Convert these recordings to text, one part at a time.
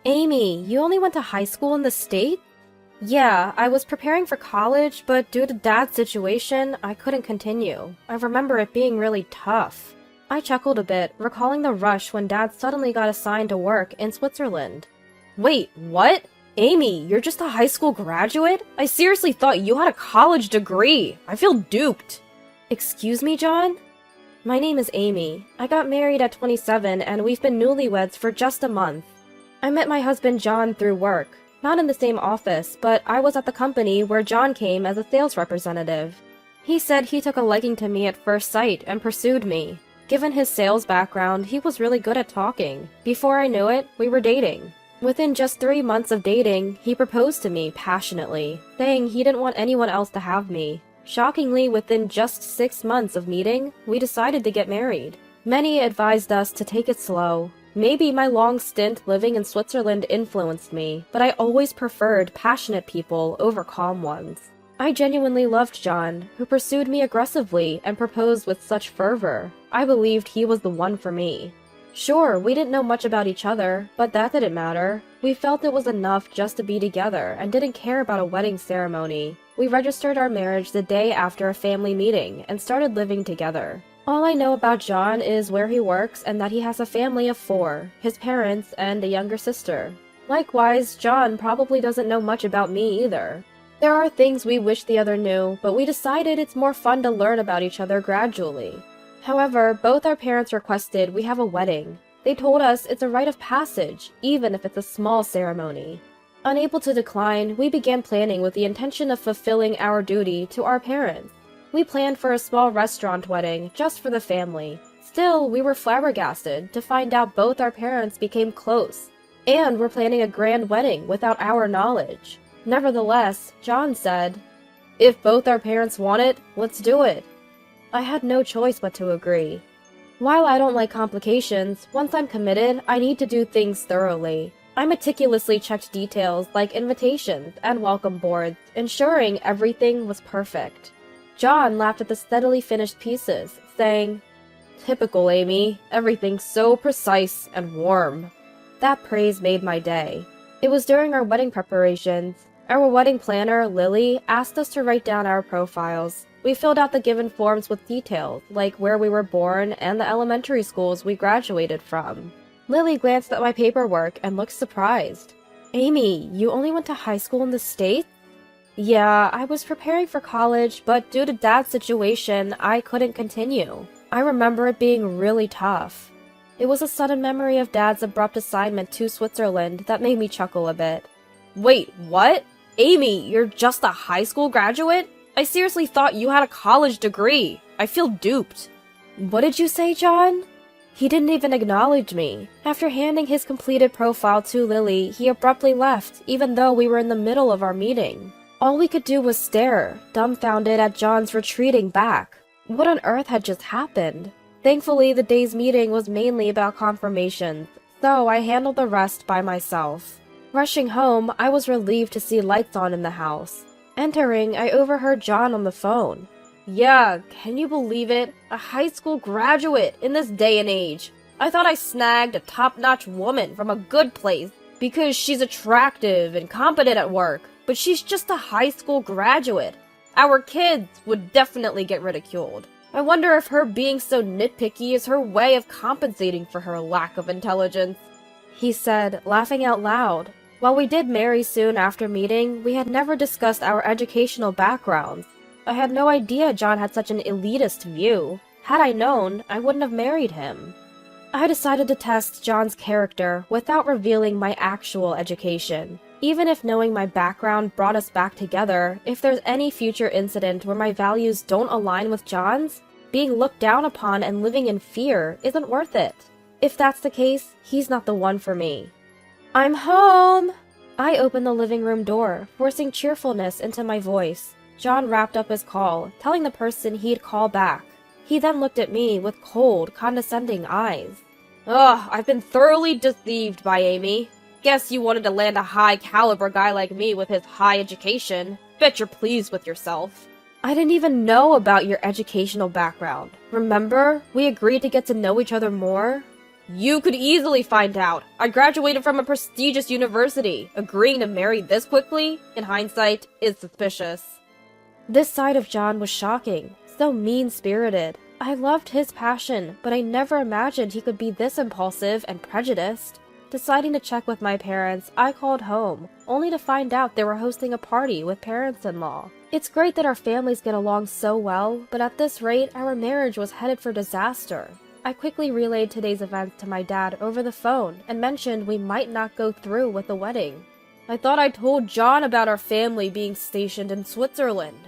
Amy, you only went to high school in the state? Yeah, I was preparing for college, but due to Dad's situation, I couldn't continue. I remember it being really tough. I chuckled a bit, recalling the rush when Dad suddenly got assigned to work in Switzerland. Wait, what? Amy, you're just a high school graduate? I seriously thought you had a college degree. I feel duped. Excuse me, John? My name is Amy. I got married at 27 and we've been newlyweds for just a month. I met my husband John through work. Not in the same office, but I was at the company where John came as a sales representative. He said he took a liking to me at first sight and pursued me. Given his sales background, he was really good at talking. Before I knew it, we were dating. Within just 3 months of dating, he proposed to me passionately, saying he didn't want anyone else to have me. Shockingly, within just 6 months of meeting, we decided to get married. Many advised us to take it slow. Maybe my long stint living in Switzerland influenced me, but I always preferred passionate people over calm ones. I genuinely loved John, who pursued me aggressively and proposed with such fervor. I believed he was the one for me. Sure, we didn't know much about each other, but that didn't matter. We felt it was enough just to be together and didn't care about a wedding ceremony. We registered our marriage the day after a family meeting and started living together. All I know about John is where he works and that he has a family of 4, his parents and a younger sister. Likewise, John probably doesn't know much about me either. There are things we wish the other knew, but we decided it's more fun to learn about each other gradually. However, both our parents requested we have a wedding. They told us it's a rite of passage, even if it's a small ceremony. Unable to decline, we began planning with the intention of fulfilling our duty to our parents. We planned for a small restaurant wedding, just for the family. Still, we were flabbergasted to find out both our parents became close, and were planning a grand wedding without our knowledge. Nevertheless, John said, "If both our parents want it, let's do it." I had no choice but to agree. While I don't like complications, once I'm committed, I need to do things thoroughly. I meticulously checked details like invitations and welcome boards, ensuring everything was perfect. John laughed at the steadily finished pieces, saying, "Typical Amy, everything's so precise and warm." That praise made my day. It was during our wedding preparations. Our wedding planner, Lily, asked us to write down our profiles. We filled out the given forms with details, like where we were born and the elementary schools we graduated from. Lily glanced at my paperwork and looked surprised. "Amy, you only went to high school in the States?" "Yeah, I was preparing for college, but due to Dad's situation, I couldn't continue. I remember it being really tough." It was a sudden memory of Dad's abrupt assignment to Switzerland that made me chuckle a bit. "Wait, what? Amy, you're just a high school graduate? I seriously thought you had a college degree. I feel duped." "What did you say, John?" He didn't even acknowledge me. After handing his completed profile to Lily, he abruptly left, even though we were in the middle of our meeting. All we could do was stare, dumbfounded at John's retreating back. What on earth had just happened? Thankfully, the day's meeting was mainly about confirmations, so I handled the rest by myself. Rushing home, I was relieved to see lights on in the house. Entering, I overheard John on the phone. "Yeah, can you believe it? A high school graduate in this day and age. I thought I snagged a top-notch woman from a good place because she's attractive and competent at work, but she's just a high school graduate. Our kids would definitely get ridiculed. I wonder if her being so nitpicky is her way of compensating for her lack of intelligence," he said, laughing out loud. While we did marry soon after meeting, we had never discussed our educational backgrounds. I had no idea John had such an elitist view. Had I known, I wouldn't have married him. I decided to test John's character without revealing my actual education. Even if knowing my background brought us back together, if there's any future incident where my values don't align with John's, being looked down upon and living in fear isn't worth it. If that's the case, he's not the one for me. "I'm home!" I opened the living room door, forcing cheerfulness into my voice. John wrapped up his call, telling the person he'd call back. He then looked at me with cold, condescending eyes. "Ugh, I've been thoroughly deceived by Amy. Guess you wanted to land a high-caliber guy like me with his high education. Bet you're pleased with yourself." "I didn't even know about your educational background. Remember? We agreed to get to know each other more." You could easily find out. I graduated from a prestigious university. Agreeing to marry this quickly, in hindsight, is suspicious. This side of John was shocking, so mean-spirited. I loved his passion, but I never imagined he could be this impulsive and prejudiced. Deciding to check with my parents, I called home, only to find out they were hosting a party with parents-in-law. It's great that our families get along so well, but at this rate, our marriage was headed for disaster. I quickly relayed today's events to my dad over the phone and mentioned we might not go through with the wedding. I thought I told John about our family being stationed in Switzerland.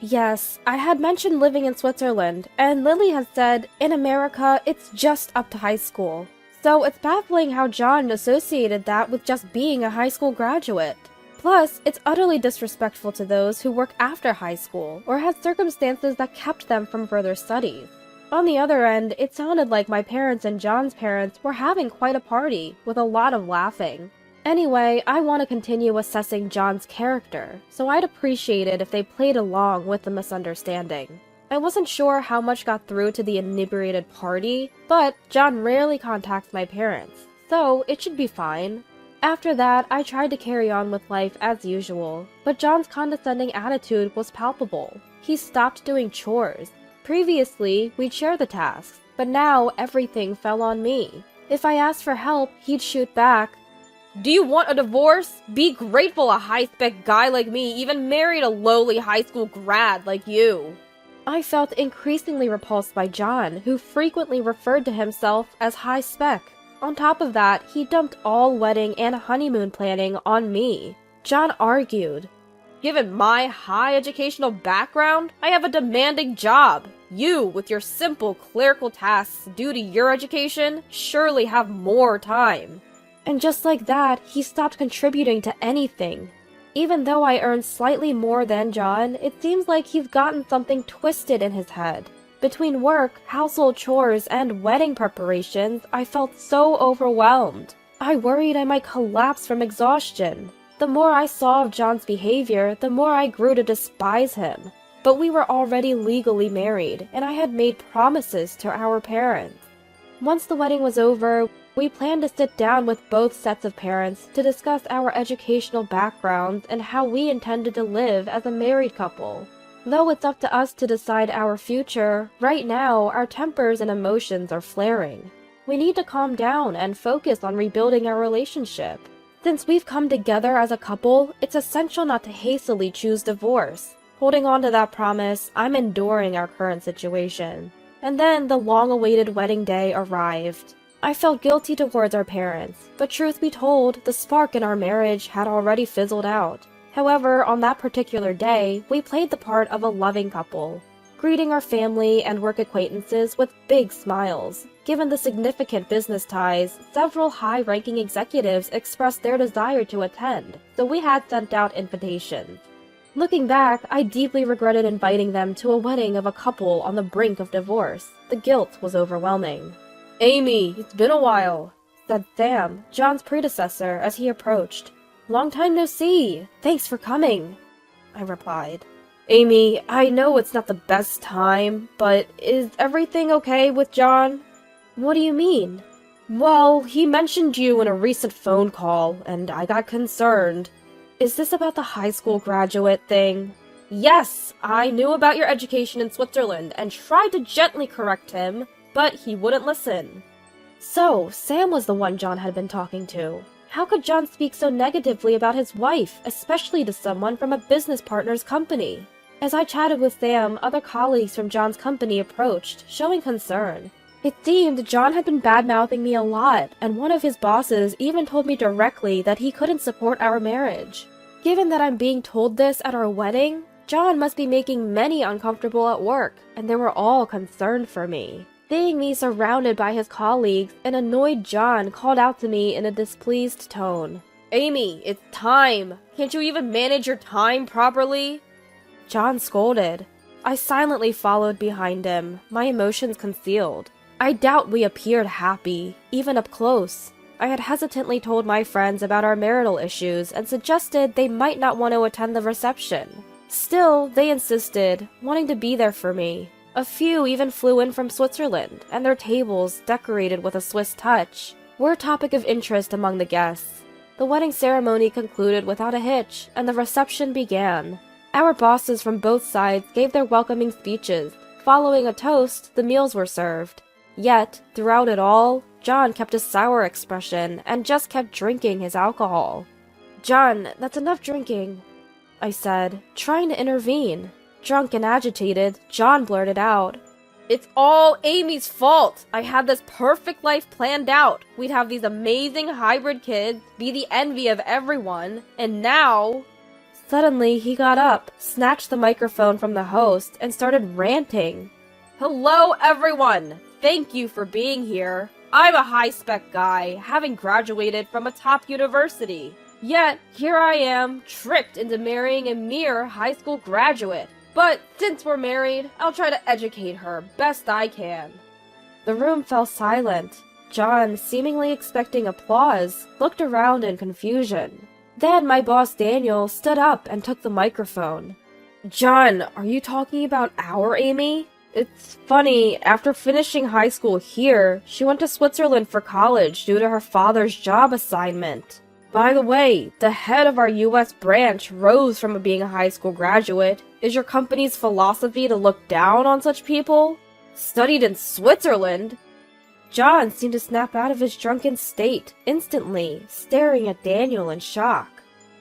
Yes, I had mentioned living in Switzerland, and Lily had said, in America, it's just up to high school. So it's baffling how John associated that with just being a high school graduate. Plus, it's utterly disrespectful to those who work after high school or had circumstances that kept them from further studies. On the other end, it sounded like my parents and John's parents were having quite a party, with a lot of laughing. Anyway, I want to continue assessing John's character, so I'd appreciate it if they played along with the misunderstanding. I wasn't sure how much got through to the inebriated party, but John rarely contacts my parents, so it should be fine. After that, I tried to carry on with life as usual, but John's condescending attitude was palpable. He stopped doing chores. Previously, we'd share the tasks, but now everything fell on me. If I asked for help, he'd shoot back, "Do you want a divorce? Be grateful a high-spec guy like me even married a lowly high school grad like you." I felt increasingly repulsed by John, who frequently referred to himself as high-spec. On top of that, he dumped all wedding and honeymoon planning on me. John argued, "Given my high educational background, I have a demanding job. You, with your simple clerical tasks due to your education, surely have more time." And just like that, he stopped contributing to anything. Even though I earn slightly more than John, it seems like he's gotten something twisted in his head. Between work, household chores, and wedding preparations, I felt so overwhelmed. I worried I might collapse from exhaustion. The more I saw of John's behavior, the more I grew to despise him. But we were already legally married, and I had made promises to our parents. Once the wedding was over, we planned to sit down with both sets of parents to discuss our educational backgrounds and how we intended to live as a married couple. Though it's up to us to decide our future, right now our tempers and emotions are flaring. We need to calm down and focus on rebuilding our relationship. Since we've come together as a couple, it's essential not to hastily choose divorce. Holding on to that promise, I'm enduring our current situation. And then the long-awaited wedding day arrived. I felt guilty towards our parents, but truth be told, the spark in our marriage had already fizzled out. However, on that particular day, we played the part of a loving couple, greeting our family and work acquaintances with big smiles. Given the significant business ties, several high-ranking executives expressed their desire to attend, so we had sent out invitations. Looking back, I deeply regretted inviting them to a wedding of a couple on the brink of divorce. The guilt was overwhelming. "Amy, it's been a while," said Sam, John's predecessor, as he approached. "Long time no see. Thanks for coming," I replied. "Amy, I know it's not the best time, but is everything okay with John?" "What do you mean?" "Well, he mentioned you in a recent phone call, and I got concerned." "Is this about the high school graduate thing?" "Yes, I knew about your education in Switzerland and tried to gently correct him, but he wouldn't listen." So, Sam was the one John had been talking to. How could John speak so negatively about his wife, especially to someone from a business partner's company? As I chatted with Sam, other colleagues from John's company approached, showing concern. It seemed John had been bad-mouthing me a lot, and one of his bosses even told me directly that he couldn't support our marriage. Given that I'm being told this at our wedding, John must be making many uncomfortable at work, and they were all concerned for me. Seeing me surrounded by his colleagues, an annoyed John called out to me in a displeased tone. "Amy, it's time! Can't you even manage your time properly?" John scolded. I silently followed behind him, my emotions concealed. I doubt we appeared happy, even up close. I had hesitantly told my friends about our marital issues and suggested they might not want to attend the reception. Still, they insisted, wanting to be there for me. A few even flew in from Switzerland, and their tables, decorated with a Swiss touch, were a topic of interest among the guests. The wedding ceremony concluded without a hitch, and the reception began. Our bosses from both sides gave their welcoming speeches. Following a toast, the meals were served. Yet, throughout it all, John kept a sour expression and just kept drinking his alcohol. "John, that's enough drinking," I said, trying to intervene. Drunk and agitated, John blurted out, "It's all Amy's fault! I had this perfect life planned out. We'd have these amazing hybrid kids, be the envy of everyone, and now..." Suddenly, he got up, snatched the microphone from the host, and started ranting. "Hello, everyone! Thank you for being here. I'm a high-spec guy, having graduated from a top university. Yet, here I am, tricked into marrying a mere high school graduate. But since we're married, I'll try to educate her best I can." The room fell silent. John, seemingly expecting applause, looked around in confusion. Then my boss Daniel stood up and took the microphone. "John, are you talking about our Amy? It's funny, after finishing high school here, she went to Switzerland for college due to her father's job assignment. By the way, the head of our US branch rose from being a high school graduate. Is your company's philosophy to look down on such people? Studied in Switzerland?" John seemed to snap out of his drunken state instantly, staring at Daniel in shock.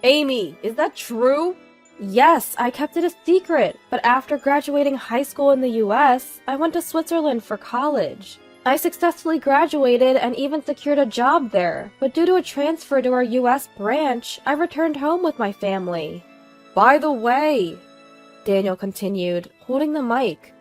"Amy, is that true?" "Yes, I kept it a secret, but after graduating high school in the US, I went to Switzerland for college. I successfully graduated and even secured a job there, but due to a transfer to our US branch, I returned home with my family." "By the way," Daniel continued, holding the mic,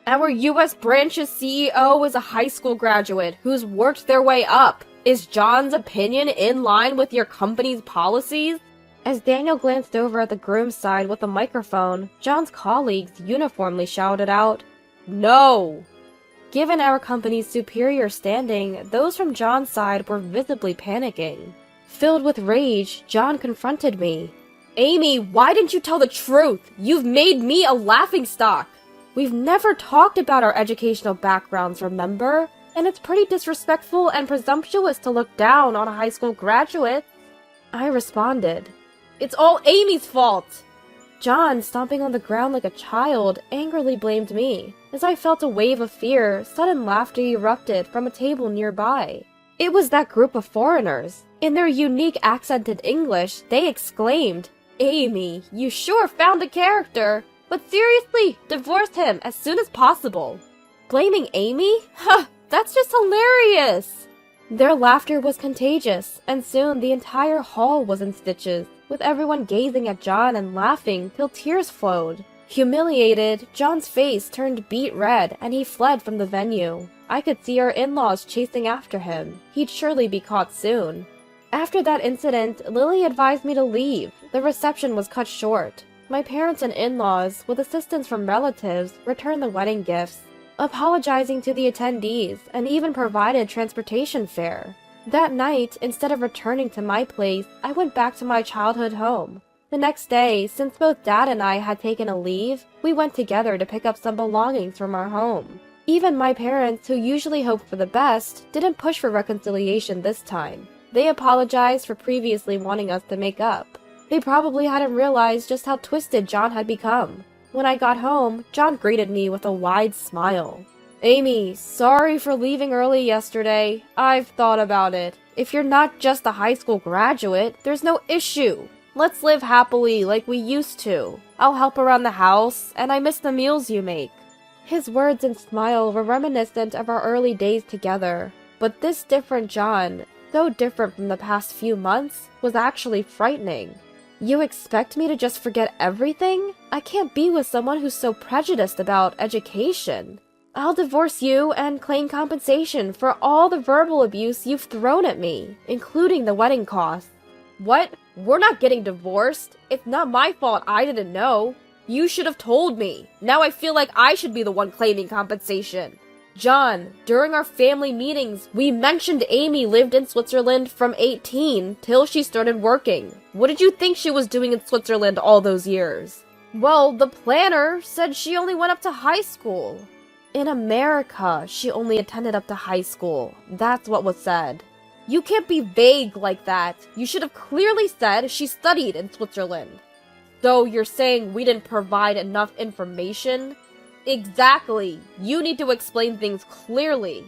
"our US branch's CEO is a high school graduate who's worked their way up. Is John's opinion in line with your company's policies?" As Daniel glanced over at the groom's side with the microphone, John's colleagues uniformly shouted out, "No!" Given our company's superior standing, those from John's side were visibly panicking. Filled with rage, John confronted me. "Amy, why didn't you tell the truth? You've made me a laughingstock. We've never talked about our educational backgrounds, remember? And it's pretty disrespectful and presumptuous to look down on a high school graduate." I responded, "It's all Amy's fault." John, stomping on the ground like a child, angrily blamed me. As I felt a wave of fear, sudden laughter erupted from a table nearby. It was that group of foreigners. In their unique accented English, they exclaimed, "Amy, you sure found a character! But seriously, divorce him as soon as possible." Blaming Amy? Huh, that's just hilarious! Their laughter was contagious, and soon the entire hall was in stitches, with everyone gazing at John and laughing till tears flowed. Humiliated, John's face turned beet red and he fled from the venue. I could see our in-laws chasing after him. He'd surely be caught soon. After that incident, Lily advised me to leave. The reception was cut short. My parents and in-laws, with assistance from relatives, returned the wedding gifts, apologizing to the attendees, and even provided transportation fare. That night, instead of returning to my place, I went back to my childhood home. The next day, since both Dad and I had taken a leave, we went together to pick up some belongings from our home. Even my parents, who usually hope for the best, didn't push for reconciliation this time. They apologized for previously wanting us to make up. They probably hadn't realized just how twisted John had become. When I got home, John greeted me with a wide smile. "Amy, sorry for leaving early yesterday. I've thought about it. If you're not just a high school graduate, there's no issue. Let's live happily like we used to. I'll help around the house, and I miss the meals you make." His words and smile were reminiscent of our early days together. But this different John, so different from the past few months, was actually frightening. You expect me to just forget everything? I can't be with someone who's so prejudiced about education. I'll divorce you and claim compensation for all the verbal abuse you've thrown at me, including the wedding costs. What? We're not getting divorced. It's not my fault I didn't know. You should have told me. Now I feel like I should be the one claiming compensation. John, during our family meetings, we mentioned Amy lived in Switzerland from 18 till she started working. What did you think she was doing in Switzerland all those years? Well, the planner said she only went up to high school. In America, she only attended up to high school. That's what was said. You can't be vague like that. You should have clearly said she studied in Switzerland. So you're saying we didn't provide enough information? Exactly. You need to explain things clearly.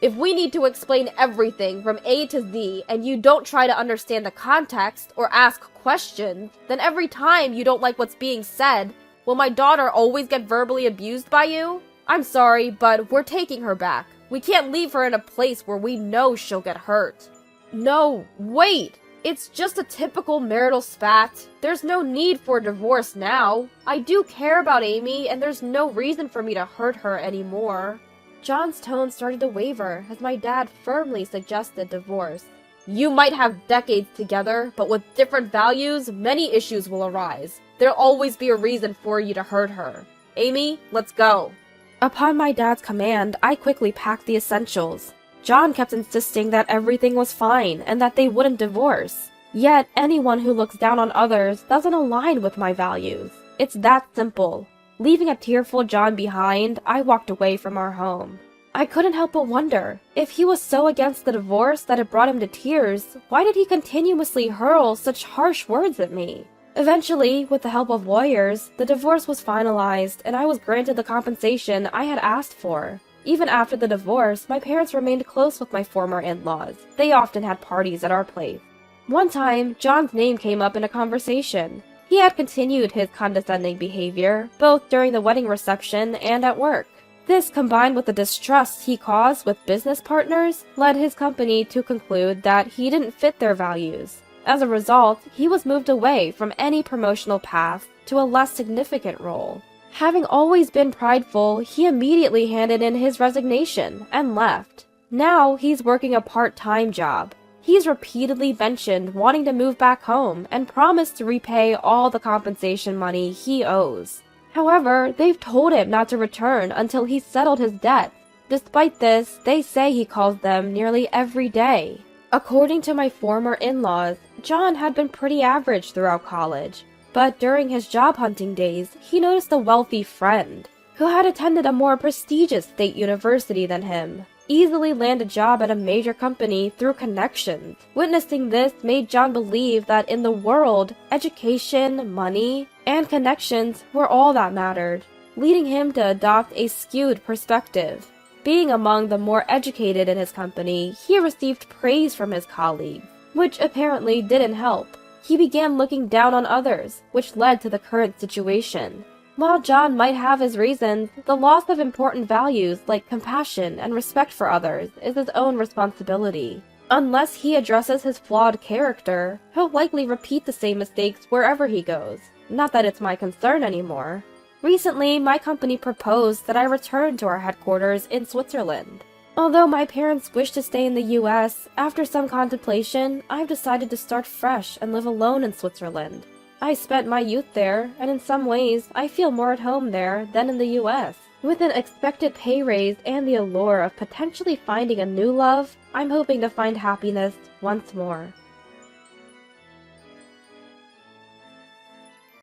If we need to explain everything from A to Z and you don't try to understand the context or ask questions, then every time you don't like what's being said, will my daughter always get verbally abused by you? I'm sorry, but we're taking her back. We can't leave her in a place where we know she'll get hurt. No, wait! It's just a typical marital spat. There's no need for a divorce now. I do care about Amy, and there's no reason for me to hurt her anymore. John's tone started to waver as my dad firmly suggested divorce. You might have decades together, but with different values, many issues will arise. There'll always be a reason for you to hurt her. Amy, let's go. Upon my dad's command, I quickly packed the essentials. John kept insisting that everything was fine and that they wouldn't divorce. Yet, anyone who looks down on others doesn't align with my values. It's that simple. Leaving a tearful John behind, I walked away from our home. I couldn't help but wonder, if he was so against the divorce that it brought him to tears, why did he continuously hurl such harsh words at me? Eventually, with the help of lawyers, the divorce was finalized and I was granted the compensation I had asked for. Even after the divorce, my parents remained close with my former in-laws. They often had parties at our place. One time, John's name came up in a conversation. He had continued his condescending behavior, both during the wedding reception and at work. This, combined with the distrust he caused with business partners, led his company to conclude that he didn't fit their values. As a result, he was moved away from any promotional path to a less significant role. Having always been prideful, he immediately handed in his resignation and left. Now he's working a part-time job. He's repeatedly mentioned wanting to move back home and promised to repay all the compensation money he owes. However, they've told him not to return until he's settled his debt. Despite this, they say he calls them nearly every day. According to my former in-laws, John had been pretty average throughout college. But during his job hunting days, he noticed a wealthy friend who had attended a more prestigious state university than him easily land a job at a major company through connections. Witnessing this made John believe that in the world, education, money, and connections were all that mattered, leading him to adopt a skewed perspective. Being among the more educated in his company, he received praise from his colleagues, which apparently didn't help. He began looking down on others, which led to the current situation. While John might have his reasons, the loss of important values like compassion and respect for others is his own responsibility. Unless he addresses his flawed character, he'll likely repeat the same mistakes wherever he goes. Not that it's my concern anymore. Recently, my company proposed that I return to our headquarters in Switzerland. Although my parents wish to stay in the US, after some contemplation, I've decided to start fresh and live alone in Switzerland. I spent my youth there, and in some ways, I feel more at home there than in the US. With an expected pay raise and the allure of potentially finding a new love, I'm hoping to find happiness once more.